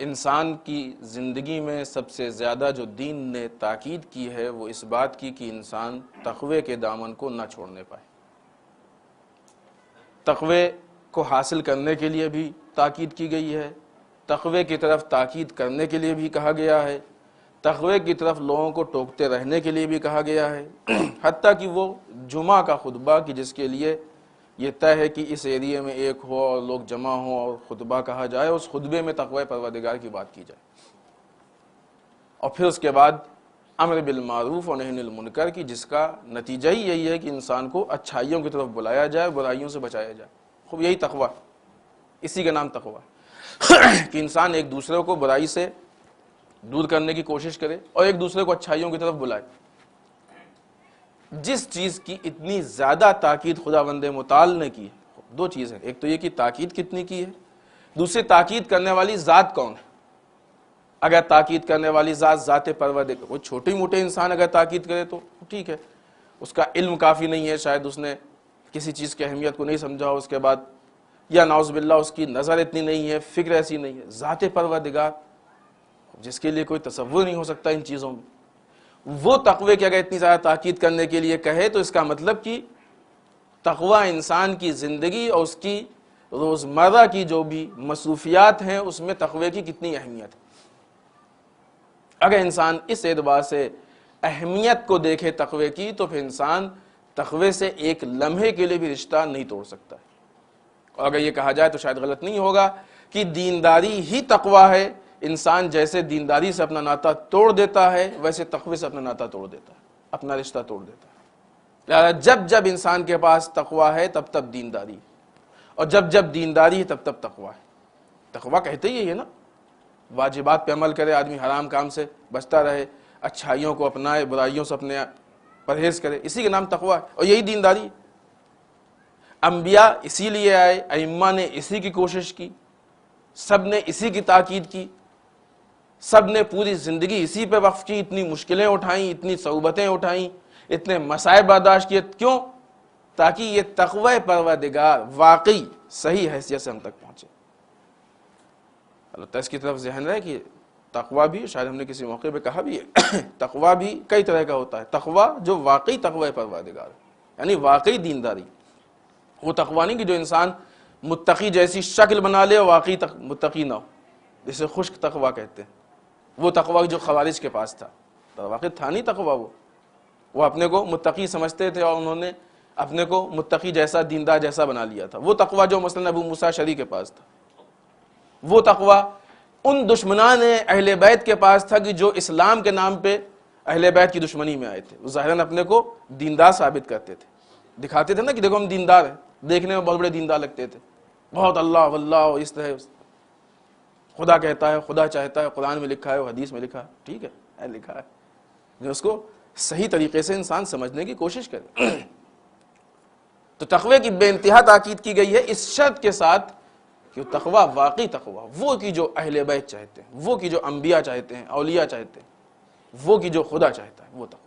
انسان کی زندگی میں سب سے زیادہ جو دین نے تاکید کی ہے وہ اس بات کی کہ انسان تقوی کے دامن کو نہ چھوڑنے پائے۔ تقوی کو حاصل کرنے کے لیے بھی تاکید کی گئی ہے، تقوی کی طرف تاکید کرنے کے لیے بھی کہا گیا ہے، تقوی کی طرف لوگوں کو ٹوکتے رہنے کے لیے بھی کہا گیا ہے، حتیٰ کہ وہ جمعہ کا خطبہ کہ جس کے لیے یہ طے ہے کہ اس ایریے میں ایک ہو اور لوگ جمع ہوں اور خطبہ کہا جائے، اس خطبے میں تقوی پروردگار کی بات کی جائے، اور پھر اس کے بعد امر بالمعروف اور نہی عن المنکر کی، جس کا نتیجہ ہی یہی ہے کہ انسان کو اچھائیوں کی طرف بلایا جائے، برائیوں سے بچایا جائے۔ خوب یہی تقوی، اسی کا نام تقوی کہ انسان ایک دوسرے کو برائی سے دور کرنے کی کوشش کرے اور ایک دوسرے کو اچھائیوں کی طرف بلائے۔ جس چیز کی اتنی زیادہ تاکید خداوند متعال نے کی ہے، دو چیزیں، ایک تو یہ کہ تاکید کتنی کی ہے، دوسری تاکید کرنے والی ذات کون ہے۔ اگر تاکید کرنے والی ذات پروردگار، وہ چھوٹی موٹے انسان اگر تاکید کرے تو ٹھیک ہے، اس کا علم کافی نہیں ہے، شاید اس نے کسی چیز کی اہمیت کو نہیں سمجھا ہو، اس کے بعد یا نعوذ باللہ اس کی نظر اتنی نہیں ہے، فکر ایسی نہیں ہے۔ ذات پروردگار جس کے لیے کوئی تصور نہیں ہو سکتا ان چیزوں میں، وہ تقوی کی اگر اتنی زیادہ تاکید کرنے کے لیے کہے تو اس کا مطلب کہ تقوی انسان کی زندگی اور اس کی روزمرہ کی جو بھی مصروفیات ہیں اس میں تقوی کی کتنی اہمیت ہے۔ اگر انسان اس اعتبار سے اہمیت کو دیکھے تقوی کی تو پھر انسان تقوی سے ایک لمحے کے لیے بھی رشتہ نہیں توڑ سکتا ہے۔ اور اگر یہ کہا جائے تو شاید غلط نہیں ہوگا کہ دینداری ہی تقوی ہے۔ انسان جیسے دینداری سے اپنا ناطہ توڑ دیتا ہے ویسے تقوی سے اپنا ناطہ توڑ دیتا ہے، اپنا رشتہ توڑ دیتا ہے۔ لہذا جب جب انسان کے پاس تقوی ہے تب تب دینداری ہے، اور جب جب دینداری ہے تب تب تقوی ہے۔ تقوی کہتے ہی ہے نا، واجبات پہ عمل کرے آدمی، حرام کام سے بچتا رہے، اچھائیوں کو اپنائے، برائیوں سے اپنے پرہیز کرے، اسی کے نام تقوی ہے، اور یہی دینداری ہے۔ انبیاء اسی لیے آئے، ائمہ نے اسی کی کوشش کی، سب نے اسی کی تاکید کی، سب نے پوری زندگی اسی پہ وقف کی، اتنی مشکلیں اٹھائیں، اتنی صعوبتیں اٹھائیں، اتنے مسائب برداشت کیے، کیوں؟ تاکہ یہ تقوی پروردگار واقعی صحیح حیثیت سے ہم تک پہنچے۔ البتہ اس کی طرف ذہن رہے کہ تقوی بھی، شاید ہم نے کسی موقع پہ کہا بھی ہے، تقوی بھی کئی طرح کا ہوتا ہے۔ تقوی جو واقعی تقوی پروردگار ہے، یعنی واقعی دینداری، وہ تقوی نہیں کہ جو انسان متقی جیسی شکل بنا لے اور واقعی متقی نہ ہو، جسے خشک تقوی کہتے ہیں۔ وہ تقوی جو خوارج کے پاس تھا، واقعی تھا نہیں تقوی، وہ اپنے کو متقی سمجھتے تھے اور انہوں نے اپنے کو متقی جیسا، دیندار جیسا بنا لیا تھا۔ وہ تقوی جو مثلا ابو موسیٰ اشعری کے پاس تھا، وہ تقوی ان دشمنان اہل بیت کے پاس تھا کہ جو اسلام کے نام پہ اہل بیت کی دشمنی میں آئے تھے۔ وہ ظاہراً اپنے کو دیندار ثابت کرتے تھے، دکھاتے تھے نا کہ دیکھو ہم دیندار ہیں، دیکھنے میں بہت بڑے دیندار لگتے تھے، بہت اللہ واللہ اور اس طرح، خدا کہتا ہے، خدا چاہتا ہے، قرآن میں لکھا ہے، حدیث میں لکھا ہے، ٹھیک ہے لکھا ہے، جو اس کو صحیح طریقے سے انسان سمجھنے کی کوشش کرے۔ تو تقوی کی بے انتہا تاکید کی گئی ہے، اس شرط کے ساتھ کہ تقوی واقعی تقوی، وہ کی جو اہل بیت چاہتے ہیں، وہ کی جو انبیاء چاہتے ہیں، اولیاء چاہتے ہیں، وہ کی جو خدا چاہتا ہے، وہ تقوی۔